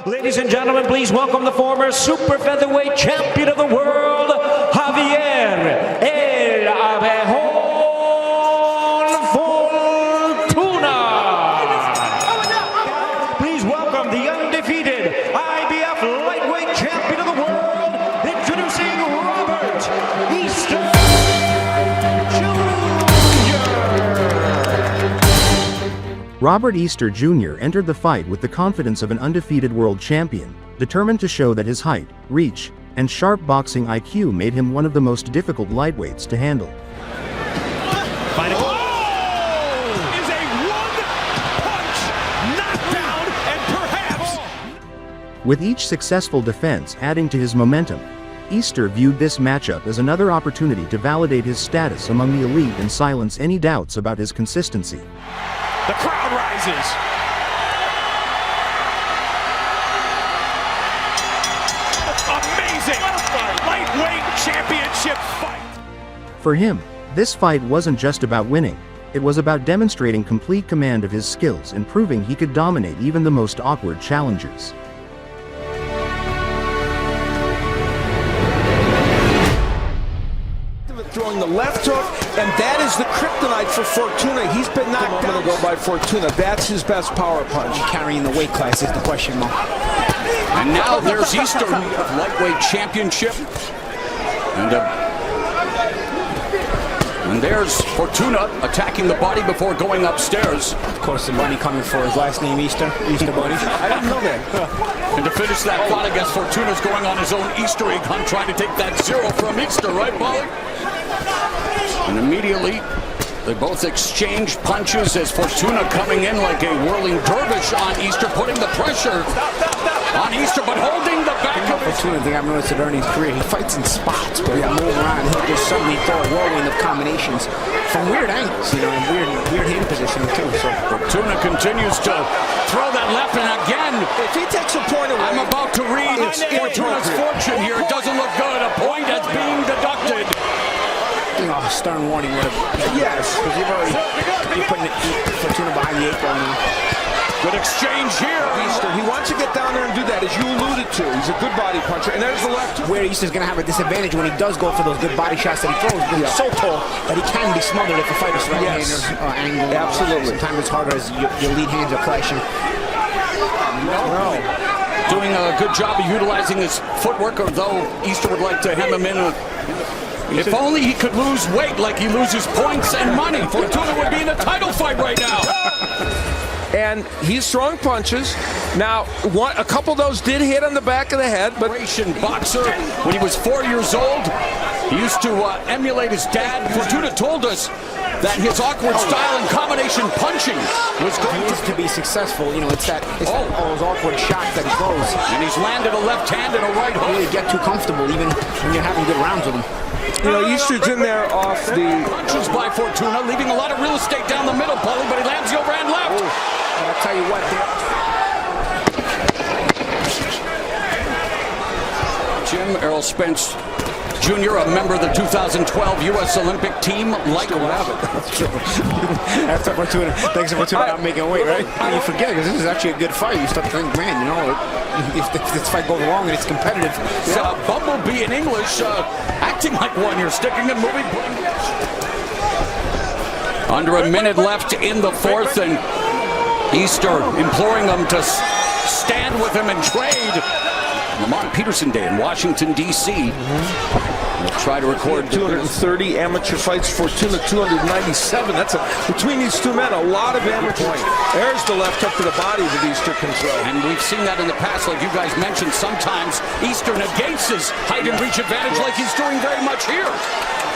Ladies and gentlemen, please welcome the former super featherweight champion of the world, Javier Fortuna. Please welcome the undefeated IBF Lightweight Champion of the world, introducing Robert Easter Jr. Robert Easter Jr. entered the fight with the confidence of an undefeated world champion, determined to show that his height, reach, and sharp boxing IQ made him one of the most difficult lightweights to handle. Is a one-punch knockdown and perhaps... With each successful defense adding to his momentum, Easter viewed this matchup as another opportunity to validate his status among the elite and silence any doubts about his consistency. The crowd rises. Amazing lightweight championship fight. For him, this fight wasn't just about winning, it was about demonstrating complete command of his skills and proving he could dominate even the most awkward challengers. Throwing the left hook, and that is the kryptonite for Fortuna. He's been knocked down. I'm going to go by Fortuna. That's his best power punch. Carrying the weight class is the question mark. And now there's Easter, lightweight championship. And there's Fortuna attacking the body before going upstairs. Of course, the money coming for his last name, Easter Bunny. I didn't know that. And to finish that fight, I guess Fortuna's going on his own Easter egg hunt, trying to take that zero from Easter, right, Polly? And immediately, they both exchange punches as Fortuna coming in like a whirling dervish on Easter, putting the pressure on Easter, but holding the back of Fortuna, the thing I've noticed early in his career, he fights in spots, but he'll move around and he'll just suddenly throw a whirlwind of combinations from weird angles, you know, and weird hand positioning too. So Fortuna continues to throw that left, and again, If he takes a point away, I'm about to read Fortuna's fortune here. It doesn't look good. A point that's being deducted. you know, a stern warning would have. yes, because you're putting Fortuna behind the 8 ball now. Good exchange here. Easter, he wants to get down there and do that, as you alluded to. He's a good body puncher, and there's the left. Where Easter's going to have a disadvantage when he does go for those good body shots that he throws. But he's so tall that he can be smothered if a fighter's right-hander angle. Absolutely. Sometimes it's harder as your lead hands are clashing. No. Doing a good job of utilizing his footwork, although Easter would like to hem him in. If only he could lose weight like he loses points and money. Fortuna would be in a title fight right now. And he's throwing punches. Now, a couple of those did hit on the back of the head, but Boxer, when he was 4 years old, he used to emulate his dad. Fortuna told us that his awkward style and combination punching was going to be successful. You know, it's all those awkward shots that he throws. And he's landed a left hand and a right hook. You get too comfortable even when you're having good rounds with him. you know, Easter's in there off the punches by Fortuna, leaving a lot of real estate down the middle, Paulie, but he lands the overhand left. And I'll tell you what, Jim Errol Spence Jr., a member of the 2012 U.S. Olympic team, That's true. After Fortuna, thanks for Fortuna not making weight, right? You forget, because this is actually a good fight. You start to think, man, you know, if this fight goes long and it's competitive. Bumblebee in English, acting like one here, sticking and moving. Under a minute left in the fourth, and Easter imploring them to stand with him and trade. Lamont Peterson Day in Washington, D.C. We'll try to record 230 amateur fights, Fortuna 297. That's between these two men, a lot of amateur points. There's the left hook to the body that Easter can throw. And we've seen that in the past, like you guys mentioned. Sometimes Easter negates his height and reach advantage, like he's doing very much here.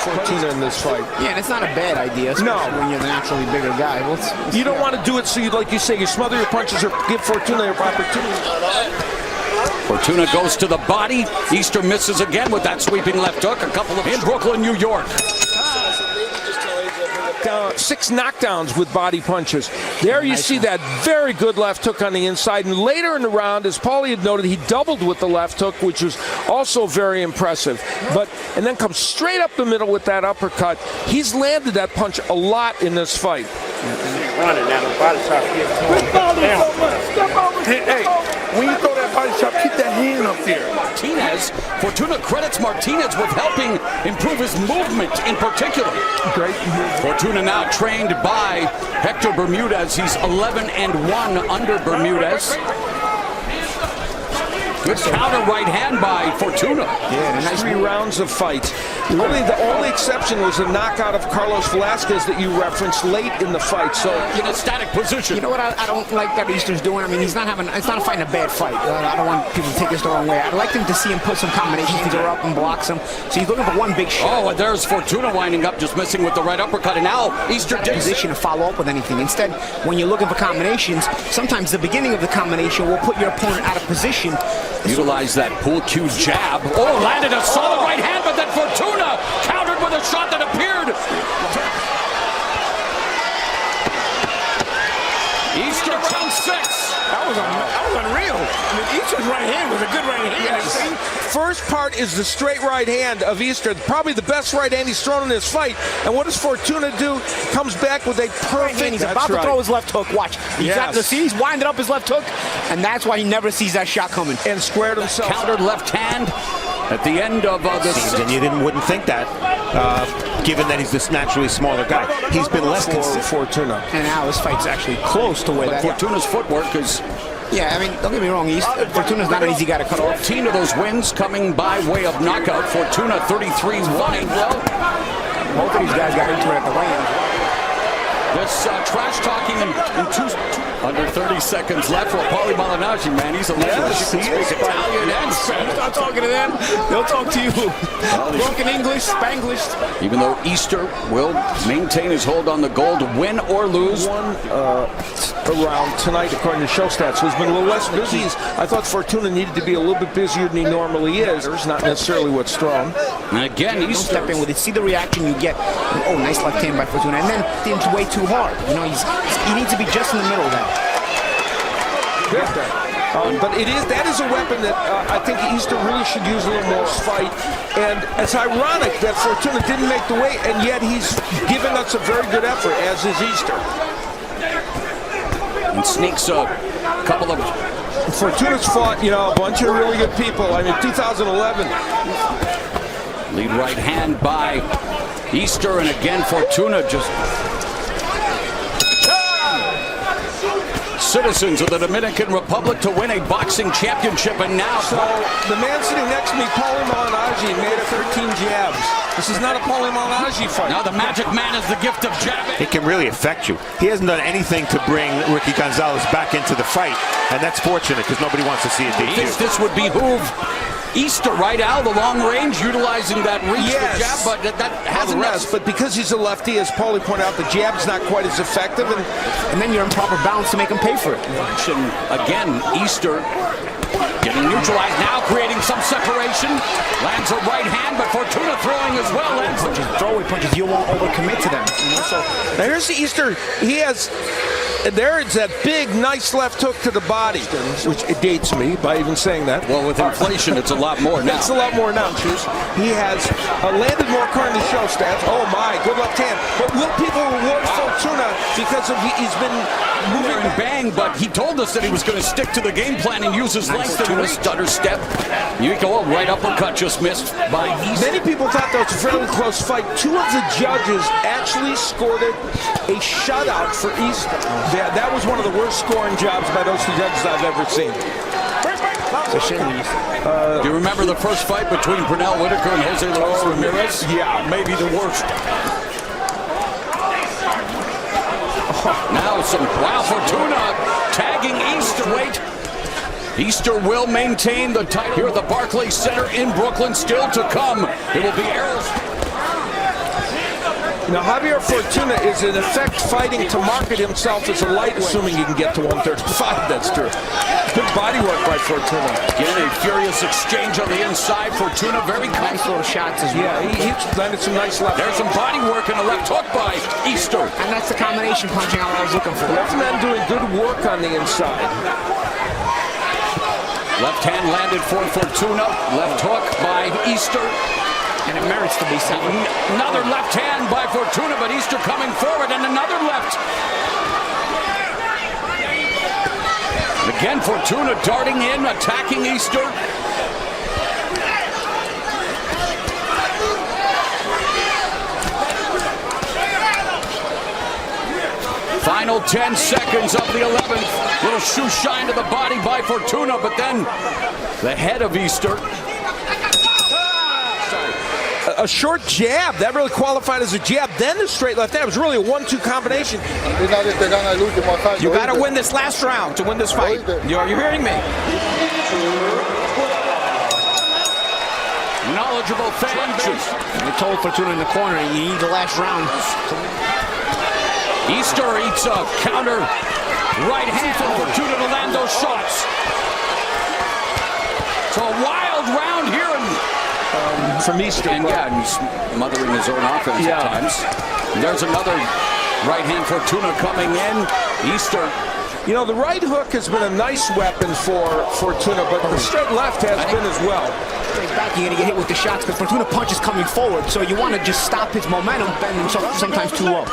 Fortuna in this fight. Yeah, and it's not a bad idea, especially when you're the naturally bigger guy. You don't want to do it so you, like you say, you smother your punches or give Fortuna an opportunity. Fortuna goes to the body. Easter misses again with that sweeping left hook. A couple of in Brooklyn, New York. 6 knockdowns with body punches. There you see that very good left hook on the inside. And later in the round, as Paulie had noted, he doubled with the left hook, which was also very impressive. And then comes straight up the middle with that uppercut. He's landed that punch a lot in this fight. Running down the body shot. Hey, when you throw that body shot, keep that hand up there. Martinez. Fortuna credits Martinez with helping improve his movement in particular. Great. Fortuna now trained by Hector Bermudez. He's 11-1 under Bermudez. Good counter right hand by Fortuna. Yeah, nice 3 rounds of fights. Really, the only exception was the knockout of Carlos Velasquez that you referenced late in the fight. So in a static position. You know what I don't like that Easter's doing? I mean, it's not fighting a bad fight. I don't want people to take this the wrong way. I'd like them to see him put some combinations together up and blocks him. So he's looking for one big shot. Oh, and there's Fortuna winding up, just missing with the right uppercut. And now Easter in position to follow up with anything. Instead, when you're looking for combinations, sometimes the beginning of the combination will put your opponent out of position. Utilize that pool cue jab. Oh, landed a solid right hand, but then Fortuna countered with a shot that appeared. Easter round 6. That was unreal. I mean, Easter's right hand was a good right hand. Yes. First part is the straight right hand of Easter, probably the best right hand he's thrown in this fight. And what does Fortuna do? Comes back with a perfect. He's about to throw his left hook. Watch. He's winding up his left hook, and that's why he never sees that shot coming. And squared himself. Countered left hand at the end of the sixth. And you wouldn't think that, given that he's this naturally smaller guy. He's been less consistent. Fortuna. And now his fight's actually close to where that. Fortuna's footwork is. Yeah, I mean, don't get me wrong. Fortuna's not an easy guy to cut off. 14 of those wins coming by way of knockout. Fortuna 33-1. Both of these guys got into it at the weigh-in. This trash talking in under 30 seconds left for Paulie Malignaggi, man. He's a legend. Yes, he is Italian and Spanish. Start talking to them, they'll talk to you. Broken English, Spanglish. Even though Easter will maintain his hold on the gold, win or lose. One around tonight, according to show stats, who's been a little less busy. I thought Fortuna needed to be a little bit busier than he normally is. Not necessarily what's strong. And again, Easter. Don't step in with it. See the reaction you get. Oh, nice left hand by Fortuna. And then things way too hard. You know, he needs to be just in the middle of that. But that is a weapon that I think Easter really should use a little more fight. And it's ironic that Fortuna didn't make the weight, and yet he's given us a very good effort, as is Easter. And sneaks a couple of... Fortuna's fought, a bunch of really good people. I mean, 2011. Lead right hand by Easter, and again, Fortuna just... Citizens of the Dominican Republic to win a boxing championship, and now... So, the man sitting next to me, Paulie Malignaggi, made 13 jabs. This is not a Paulie Malignaggi fight. Now the magic man is the gift of jabbing. It can really affect you. He hasn't done anything to bring Ricky Gonzalez back into the fight, and that's fortunate because nobody wants to see it debut. This would behoove Easter, right, Al? The long range, utilizing that reach, the jab, but that hasn't... But because he's a lefty, as Paulie pointed out, the jab's not quite as effective. And then you're in proper balance to make him pay for it. And again, Easter getting neutralized now, creating some separation. Lands a right hand, but Fortuna throwing as well. Lands throwaway punches. You won't overcommit to them. So now here's the Easter. He has... There's that big, nice left hook to the body, which it dates me by even saying that. Well, with inflation, it's a lot more now. It's a lot more now, Choose. He has landed more according to show stats. Oh, my, good left hand. But will people reward Fortuna because he's been moving and bang, but he told us that he was going to stick to the game plan and use his length to a stutter step. Yuko, right uppercut just missed by Easter. Many people thought that was a fairly close fight. 2 of the judges actually scored a shutout for Easter. That was one of the worst scoring jobs by those 2 judges I've ever seen. Do you remember the first fight between Pernell Whitaker and Jose Luis Ramirez? Yeah, maybe the worst. Now Fortuna tagging Easter. Wait. Easter will maintain the title here at the Barclays Center in Brooklyn. Still to come. It will be arrows. Now, Javier Fortuna is in effect fighting to market himself as a light, assuming he can get to 135. That's true. Good body work by Fortuna. Again, a furious exchange on the inside. Fortuna very nice little shots as well. Yeah, he landed some nice left. There's some body work and a left hook by Easter. And that's the combination punching I was looking for. Left man doing good work on the inside. Left hand landed for Fortuna. Left hook by Easter. And it merits to be said. Another left hand by Fortuna, but Easter coming forward, and another left. Again, Fortuna darting in, attacking Easter. Final 10 seconds of the 11th. Little shoe shine to the body by Fortuna, but then the head of Easter. A short jab, that really qualified as a jab, then the straight left hand. It was really a 1-2 combination. You got to win this last round to win this fight. You're hearing me? Knowledgeable fan base. They told Fortuna in the corner, you need the last round. Easter eats a counter right hand from Fortuna to land those shots. So a wild round here from Easter. And yeah, he's mothering his own offense at times. And there's another right hand Fortuna coming in. Easter. You know, the right hook has been a nice weapon for Fortuna, but the straight left has been as well. Straight back, you're going to get hit with the shots because Fortuna punch is coming forward, so you want to just stop his momentum, bending sometimes too low.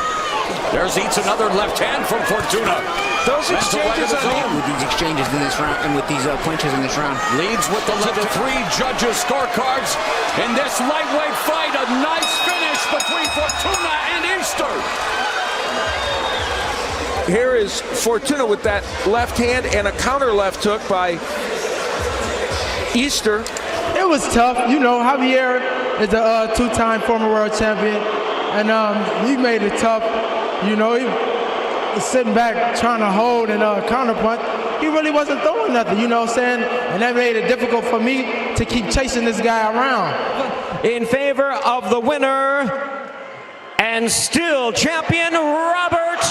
There's eats another left hand from Fortuna. Those exchanges with these exchanges in this round and with these punches in this round. Leads with the level 3 judges scorecards in this lightweight fight. A nice finish between Fortuna and Easter. Here is Fortuna with that left hand and a counter left hook by Easter. It was tough. You know, Javier is a 2-time former world champion, and he made it tough. You know, he was sitting back trying to hold and counter punch. He really wasn't throwing nothing, you know what I'm saying? And that made it difficult for me to keep chasing this guy around. In favor of the winner and still champion, Robert